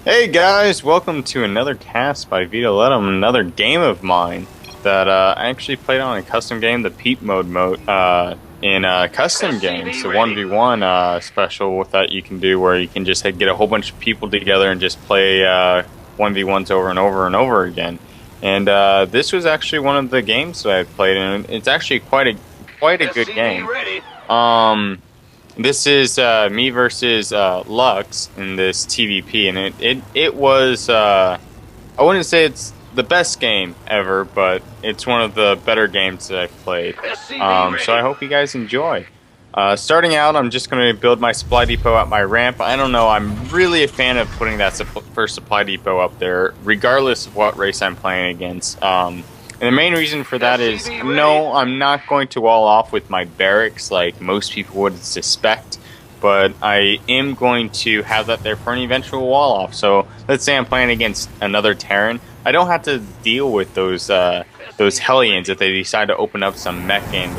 Hey guys, welcome to another cast by VitaLetum, another game of mine that I actually played on a custom game, the Peep mode in custom games, the 1v1 special with that you can do where you can just get a whole bunch of people together and just play 1v1s over and over and over again. And this was actually one of the games that I played, and it's actually quite a good game. This is me versus LaX in this TvP, and it was I wouldn't say it's the best game ever, but it's one of the better games that I've played. So I hope you guys enjoy. Starting out, I'm just going to build my supply depot at my ramp. I don't know, I'm really a fan of putting that first supply depot up there, regardless of what race I'm playing against. And the main reason for that is, no, I'm not going to wall off with my barracks like most people would suspect, but I am going to have that there for an eventual wall off. So let's say I'm playing against another Terran, I don't have to deal with those Hellions if they decide to open up some mech and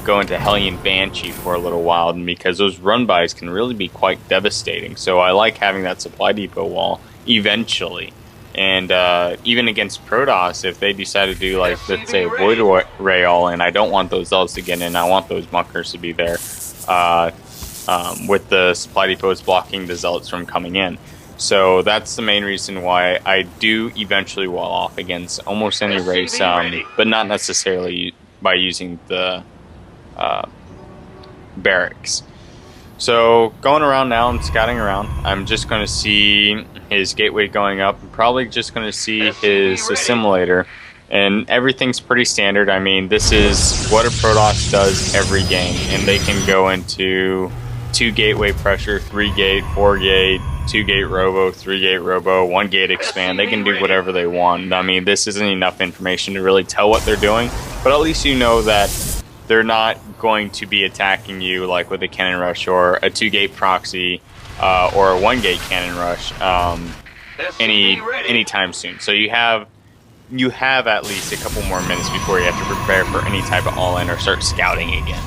go into Hellion Banshee for a little while, because those run-bys can really be quite devastating. So I like having that supply depot wall eventually. And even against Protoss, if they decide to do, like, let's say, a Void Ray all-in, I don't want those Zealots to get in. I want those Muckers to be there with the supply depots blocking the Zealots from coming in. So that's the main reason why I do eventually wall off against almost any race, but not necessarily by using the barracks. So going around now and scouting around, I'm just going to see his gateway going up. I'm probably just going to see his assimilator, and everything's pretty standard. I mean, this is what a Protoss does every game, and they can go into 2 gateway pressure, 3 gate, 4 gate, 2 gate robo, 3 gate robo, 1 gate expand. They can do whatever they want. I mean, this isn't enough information to really tell what they're doing, but at least you know that they're not going to be attacking you like with a cannon rush or a 2-gate proxy or a 1-gate cannon rush anytime soon. So you have at least a couple more minutes before you have to prepare for any type of all-in or start scouting again.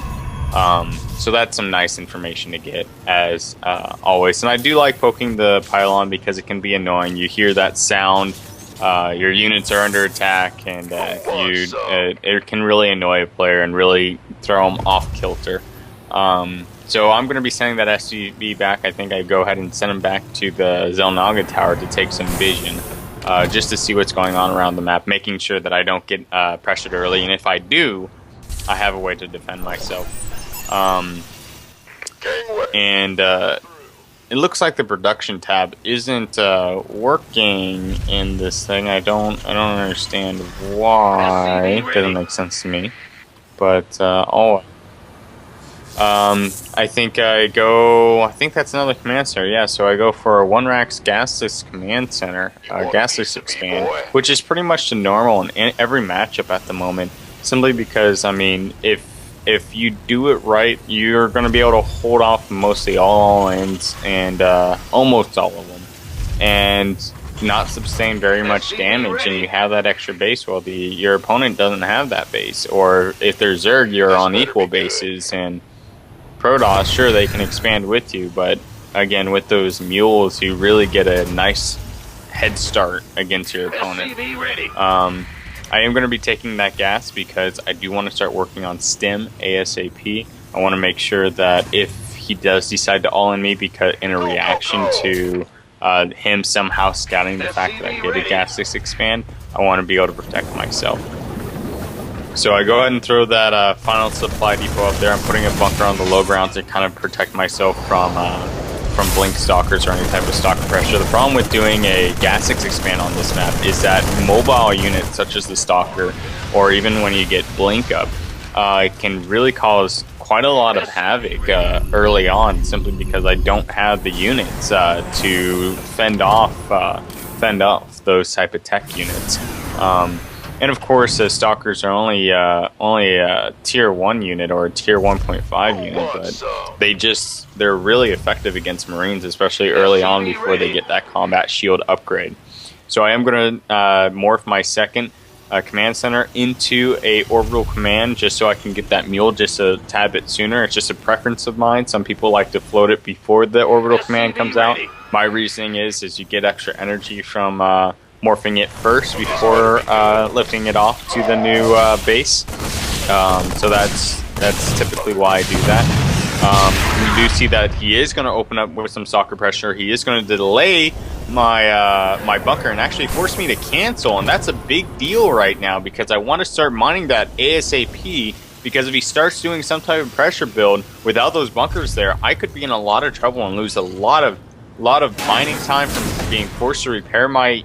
So that's some nice information to get, as always. And I do like poking the pylon because it can be annoying. You hear that sound. Your units are under attack, and it can really annoy a player and really throw them off kilter. So I'm going to be sending that SUV back. I think I go ahead and send him back to the Zelnaga Tower to take some vision, just to see what's going on around the map, making sure that I don't get pressured early, and if I do, I have a way to defend myself. It looks like the production tab isn't working in this thing. I don't understand why. It doesn't make sense to me. But I think that's another command center. Yeah, so I go for a 1-Rax gasless command center, gasless expand, which is pretty much the normal in every matchup at the moment. Simply because, I mean, if you do it right, you're going to be able to hold off mostly all ends and almost all of them, and not sustain very much damage, and you have that extra base while your opponent doesn't have that base. Or if they're Zerg, you're on equal bases, and Protoss, sure, they can expand with you, but again, with those mules, you really get a nice head start against your opponent. I am going to be taking that gas because I do want to start working on STEM ASAP. I want to make sure that if he does decide to all-in me because in a reaction to him somehow scouting the fact that I did a gasless expand, I want to be able to protect myself. So I go ahead and throw that final supply depot up there. I'm putting a bunker on the low ground to kind of protect myself from blink stalkers or any type of stalker pressure. The problem with doing a gasless expand on this map is that mobile units such as the stalker, or even when you get blink up, it can really cause quite a lot of havoc early on, simply because I don't have the units to fend off those type of tech units. And of course, stalkers are only a tier 1 unit or a tier 1.5 unit, but they're really effective against Marines, especially early on before they get that combat shield upgrade. So I am going to morph my second command center into a orbital command just so I can get that mule just a tad bit sooner. It's just a preference of mine. Some people like to float it before the orbital command comes out. My reasoning is you get extra energy from morphing it first before lifting it off to the new base. So that's typically why I do that. We do see that he is going to open up with some stalker pressure. He is going to delay my my bunker and actually force me to cancel, and that's a big deal right now because I want to start mining that ASAP. Because if he starts doing some type of pressure build without those bunkers there, I could be in a lot of trouble and lose a lot of mining time from being forced to repair my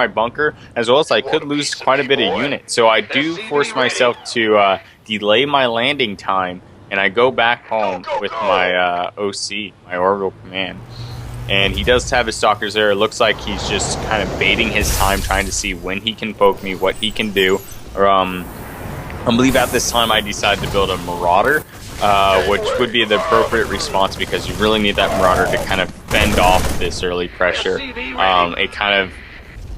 bunker, as well as I could lose quite a bit of units. So I do force myself to delay my landing time, and I go back home with my OC, my orbital command. And he does have his stalkers there. It looks like he's just kind of baiting his time, trying to see when he can poke me, what he can do. I believe at this time I decided to build a Marauder, which would be the appropriate response because you really need that Marauder to kind of fend off this early pressure. It kind of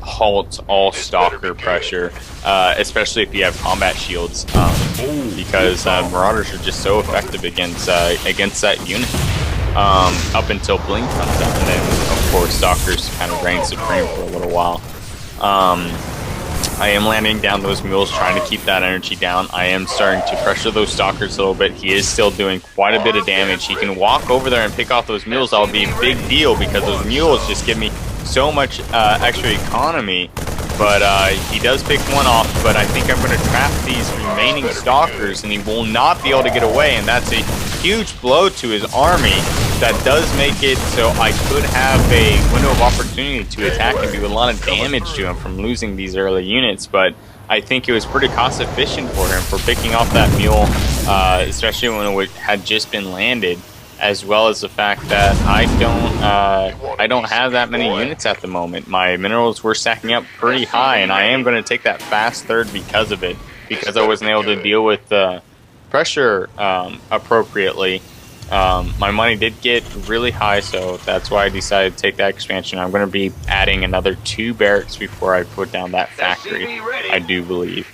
halts all stalker pressure, especially if you have combat shields, because Marauders are just so effective against that unit. Up until Blink comes out, and then of course Stalkers kind of reign supreme for a little while. I am landing down those mules, trying to keep that energy down. I am starting to pressure those stalkers a little bit. He is still doing quite a bit of damage. He can walk over there and pick off those mules. That would be a big deal because those mules just give me so much extra economy. But he does pick one off, but I think I'm going to trap these remaining stalkers and he will not be able to get away, and that's a huge blow to his army. That does make it so I could have a window of opportunity to attack and do a lot of damage to him from losing these early units, but I think it was pretty cost efficient for him for picking off that mule, especially when it had just been landed, as well as the fact that I don't have that many units at the moment. My minerals were stacking up pretty high, and I am going to take that fast third because of it, because I wasn't able to deal with the pressure appropriately. My money did get really high, so that's why I decided to take that expansion. I'm going to be adding another 2 barracks before I put down that factory, I do believe.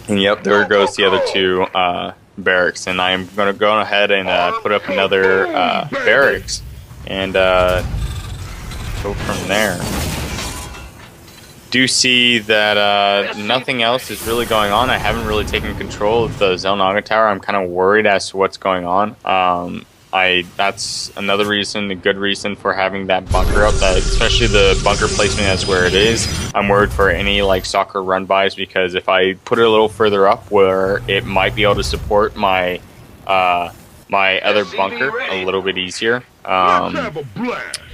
And yep, there goes the other 2 barracks, and I'm going to go ahead and put up another barracks and go from there. Do see that nothing else is really going on. I haven't really taken control of the Zelnaga Tower. I'm kind of worried as to what's going on. That's another reason, a good reason for having that bunker up, especially the bunker placement as where it is. I'm worried for any like soccer run-bys, because if I put it a little further up where it might be able to support my my other bunker a little bit easier,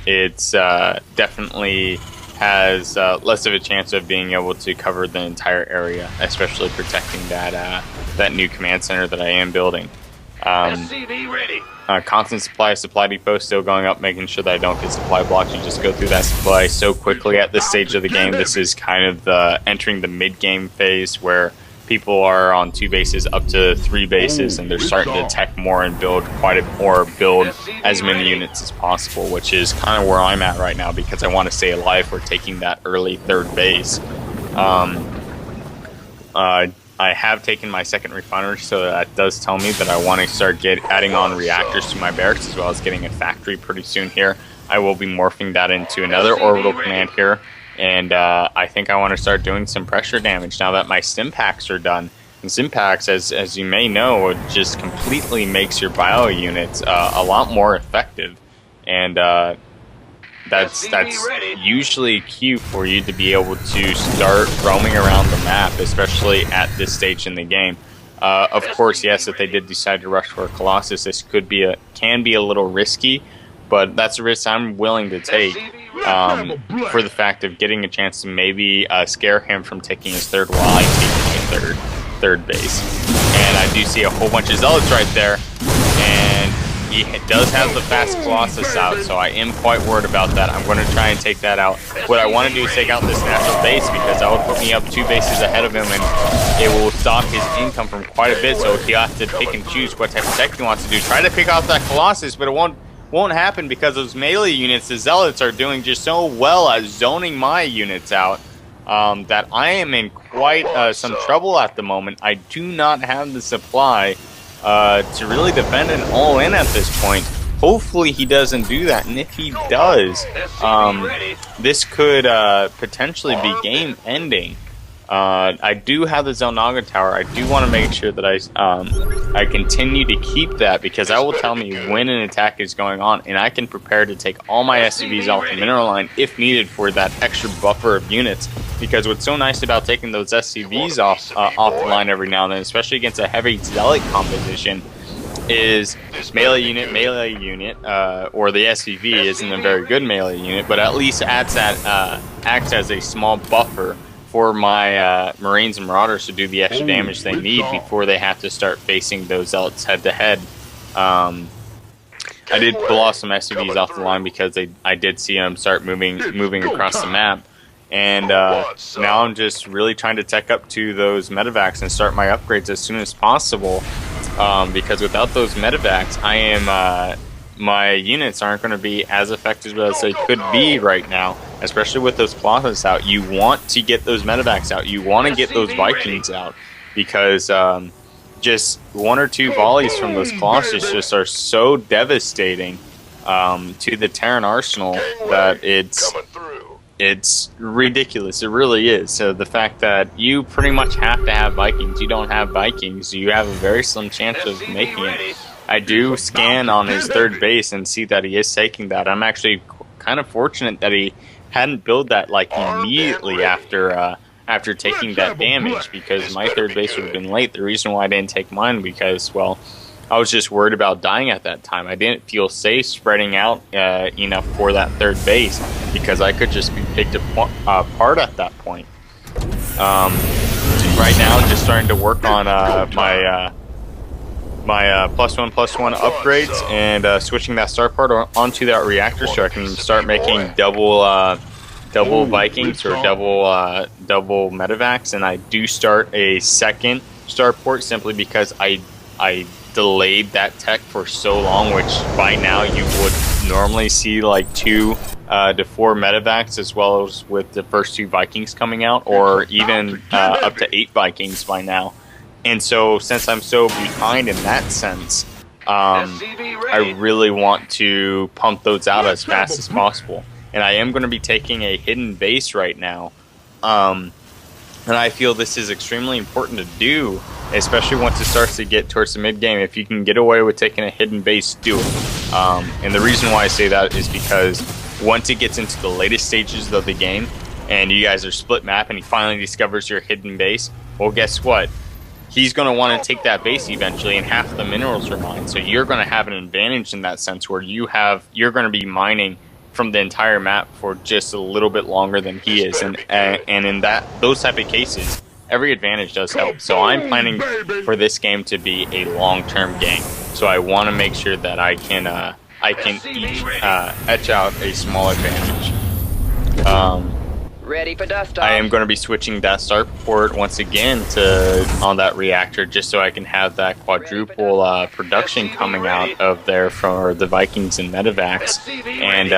it's definitely has less of a chance of being able to cover the entire area, especially protecting that new command center that I am building. Constant supply depot still going up, making sure that I don't get supply blocks. You just go through that supply so quickly at this stage of the game. This is kind of entering the mid-game phase where people are on 2 bases up to 3 bases, and they're starting to tech more and build build as many units as possible, which is kind of where I'm at right now because I want to stay alive for taking that early 3rd base. I have taken my 2nd refinery, so that does tell me that I want to start adding on reactors to my barracks, as well as getting a factory pretty soon here. I will be morphing that into another orbital command here. And I think I want to start doing some pressure damage now that my stim packs are done. And stim packs, as you may know, it just completely makes your bio units a lot more effective. And that's usually key for you to be able to start roaming around the map, especially at this stage in the game. Of course, yes, if they did decide to rush for a Colossus, this can be a little risky, but that's a risk I'm willing to take. For the fact of getting a chance to maybe scare him from taking his 3rd while I take my third base. And I do see a whole bunch of zealots right there, and he does have the fast Colossus out, so I am quite worried about that. I'm going to try and take that out. What I want to do is take out this natural base, because that would put me up 2 bases ahead of him, and it will stop his income from quite a bit, so he has to pick and choose what type of tech he wants to do. Try to pick off that Colossus, but it won't happen because those melee units, the zealots, are doing just so well at zoning my units out that I am in quite some trouble at the moment. I do not have the supply to really defend an all-in at this point. Hopefully he doesn't do that, and if he does, this could potentially be game ending. I do have the Zelnaga tower. I do want to make sure that I continue to keep that, because that will tell me when an attack is going on, and I can prepare to take all my SCVs off the mineral line if needed for that extra buffer of units. Because what's so nice about taking those SCVs off the line every now and then, especially against a heavy zealot composition, is melee unit, or the SCV isn't a very good melee unit, but at least acts as a small buffer for my Marines and Marauders to do the extra damage they need before they have to start facing those Zealots head to head. I did pull off some SCVs off the line because I did see them start moving across the map, and now I'm just really trying to tech up to those medevacs and start my upgrades as soon as possible. Because without those medevacs, my units aren't going to be as effective as they could be right now, especially with those Colossus out. You want to get those medevacs out. You want to get those Vikings out, because just one or two volleys from those Colossus just are so devastating to the Terran arsenal that it's ridiculous. It really is. So the fact that you pretty much have to have Vikings, you don't have Vikings, you have a very slim chance of making it. I do scan on his third base and see that he is taking that. I'm actually kind of fortunate that he hadn't built that like immediately after taking that damage, because my third base would have been late. The reason why I didn't take mine, because, well, I was just worried about dying at that time. I didn't feel safe spreading out enough for that third base, because I could just be picked apart at that point. Right now, I'm just starting to work on my +1/+1 upgrades, and switching that star part onto that reactor so I can start making double Vikings or double medevacs. And I do start a second starport simply because I delayed that tech for so long, which by now you would normally see like 2 to 4 medevacs, as well as with the first 2 Vikings coming out, or even up to 8 Vikings by now. And so, since I'm so behind in that sense, I really want to pump those out as fast as possible. And I am going to be taking a hidden base right now. And I feel this is extremely important to do, especially once it starts to get towards the mid-game. If you can get away with taking a hidden base, do it. And the reason why I say that is because once it gets into the latest stages of the game, and you guys are split map, and he finally discovers your hidden base, well, guess what? He's going to want to take that base eventually, and half of the minerals are mine. So you're going to have an advantage in that sense, where you're going to be mining from the entire map for just a little bit longer than he is. And in those type of cases, every advantage does help. So I'm planning for this game to be a long-term game. So I want to make sure that I can etch out a small advantage. Ready for dust off. I am going to be switching that start port once again on that reactor, just so I can have that quadruple production coming out of there for the Vikings and medevacs. And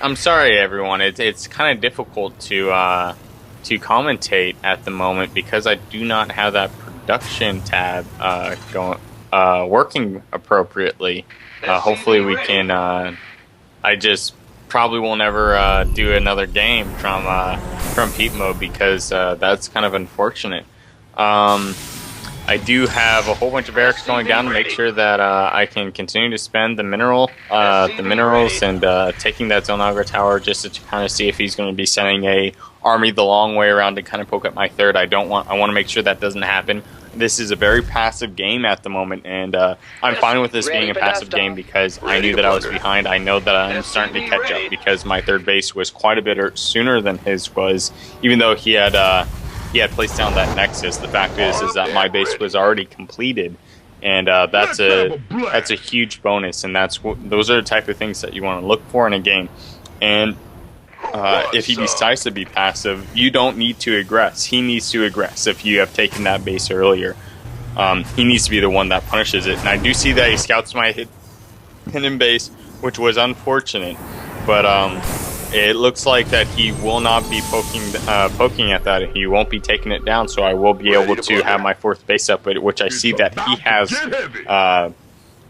I'm sorry, everyone. It's kind of difficult to commentate at the moment because I do not have that production tab working appropriately. Hopefully, we can. I just probably will never do another game from peep mode, because that's kind of unfortunate. I do have a whole bunch of barracks going down to make sure that I can continue to spend the minerals and taking that Zelnaga tower, just to kind of see if he's going to be sending a army the long way around to kind of poke at my third. I want to make sure that doesn't happen. This is a very passive game at the moment, and I'm fine with this being a passive game because I knew that I was behind. I know that I'm starting to catch up because my third base was quite a bit sooner than his was, even though he had placed down that Nexus. The fact is that my base was already completed, and that's a huge bonus, and those are the type of things that you want to look for in a game. And if he decides to be passive, you don't need to aggress. He needs to aggress if you have taken that base earlier. He needs to be the one that punishes it. And I do see that he scouts my hidden base, which was unfortunate. But it looks like that he will not be poking at that. He won't be taking it down, so I will be able to have my fourth base up, which I see that he has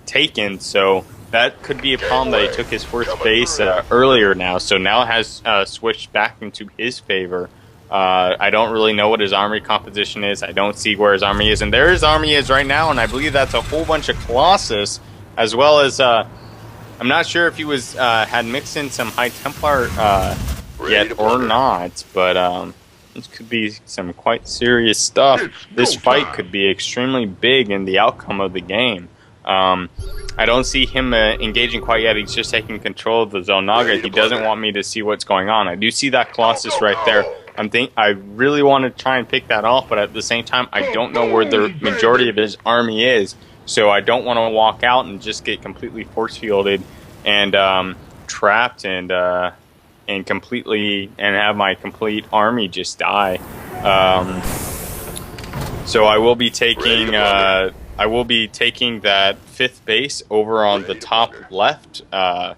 taken. So that could be a problem that he took his fourth base earlier now. So now has switched back into his favor. I don't really know what his army composition is. I don't see where his army is. And there his army is right now, and I believe that's a whole bunch of Colossus, as well as... I'm not sure if he was had mixed in some High Templar yet or not, but this could be some quite serious stuff. This fight could be extremely big in the outcome of the game. I don't see him engaging quite yet. He's just taking control of the Zonaga. He doesn't want me to see what's going on. I do see that Colossus right there. I really want to try and pick that off, but at the same time, I don't know where the majority of his army is. So I don't want to walk out and just get completely force fielded and trapped and completely have my complete army just die. So I will be taking that fifth base over on the top left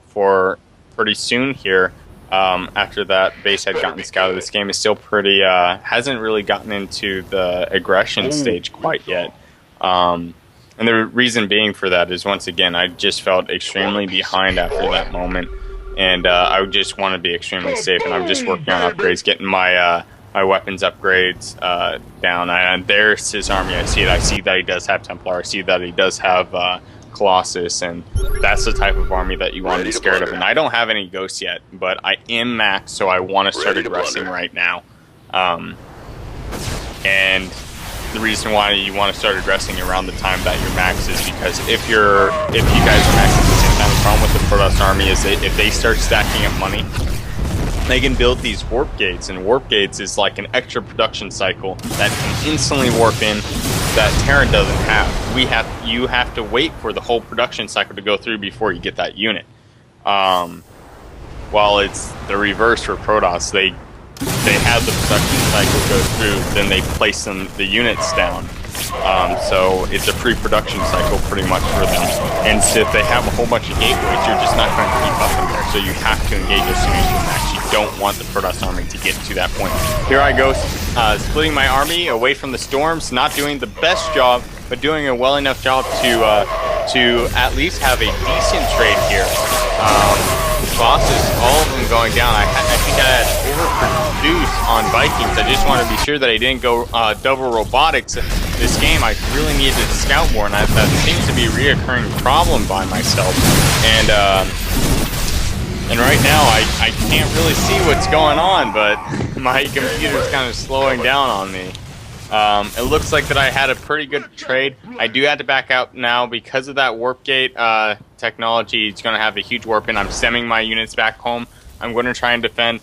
for pretty soon here. After that base had gotten scouted, this game is still pretty hasn't really gotten into the aggression stage quite yet. And the reason being for that is, once again, I just felt extremely behind after that moment, and I would just want to be extremely safe. And I'm just working on upgrades, getting my my weapons upgrades down. And there's his army. I see it. I see that he does have Templar. I see that he does have Colossus, and that's the type of army that you want to be scared of. And I don't have any ghosts yet, but I am max, so I want to start aggressing right now. And the reason why you want to start aggressing around the time that you're max is because if you guys are max at the same time, the problem with the Protoss army is that if they start stacking up money, they can build these warp gates, and warp gates is like an extra production cycle that can instantly warp in that Terran doesn't have. You have to wait for the whole production cycle to go through before you get that unit. While it's the reverse for Protoss, they have the production cycle go through, then they place the units down. So it's a pre-production cycle pretty much for them. And so if they have a whole bunch of gateways, you're just not going to keep up in there. So you have to engage as soon as you're max. You don't want the Protoss army to get to that point. Here I go, splitting my army away from the storms, not doing the best job, but doing a well enough job to at least have a decent trade here. Colossus, all of them going down. I think I had overproduced on Vikings. I just want to be sure that I didn't go double robotics. This game, I really needed to scout more, and that seems to be a reoccurring problem by myself. And right now, I can't really see what's going on, but my computer's kind of slowing down on me. It looks like that I had a pretty good trade. I do have to back out now because of that warp gate technology. It's going to have a huge warp in. I'm stemming my units back home. I'm going to try and defend.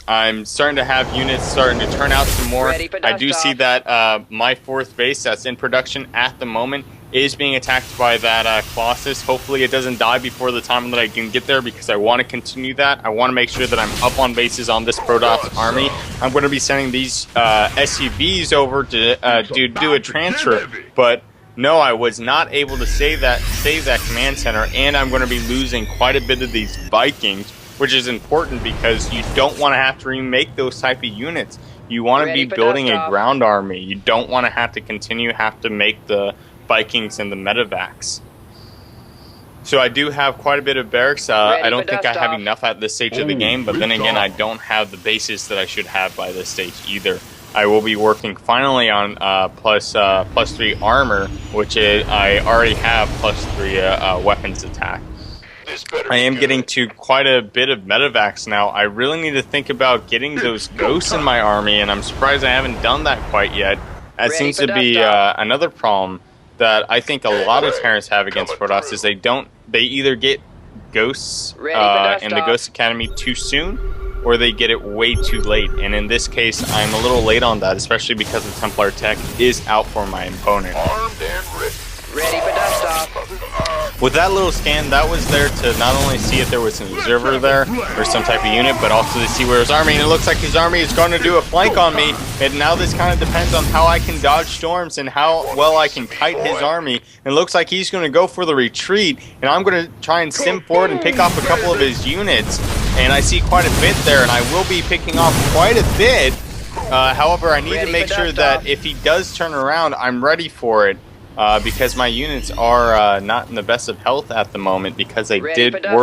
I'm starting to have units starting to turn out some more. I do see that my fourth base that's in production at the moment is being attacked by that Colossus. Hopefully it doesn't die before the time that I can get there, because I want to continue that. I want to make sure that I'm up on bases on this Protoss army. I'm going to be sending these SUVs over to do a transfer, but no, I was not able to save that command center, and I'm going to be losing quite a bit of these Vikings, which is important because you don't want to have to remake those type of units. You want to be building a ground army. You don't want to have to make the Vikings and the medevacs. So I do have quite a bit of barracks. I don't think I have enough at this stage of the game, but then again, I don't have the bases that I should have by this stage either. I will be working finally on plus 3 armor, which I already have plus 3 weapons attack. I am getting to quite a bit of medevacs now. I really need to think about getting those ghosts in my army, and I'm surprised I haven't done that quite yet. That seems to be another problem that I think a lot of Terrans have against Protoss, is they either get ghosts in the Ghost Academy too soon, or they get it way too late. And in this case, I'm a little late on that, especially because the Templar tech is out for my opponent. Armed and ready. Ready for dust off. With that little scan, that was there to not only see if there was an observer there or some type of unit, but also to see where his army. And it looks like his army is going to do a flank on me. And now this kind of depends on how I can dodge storms and how well I can kite his army. And it looks like he's going to go for the retreat, and I'm going to try and stim forward and pick off a couple of his units. And I see quite a bit there, and I will be picking off quite a bit. However, I need to make sure that if he does turn around, I'm ready for it. because my units are not in the best of health at the moment because I Ready did for work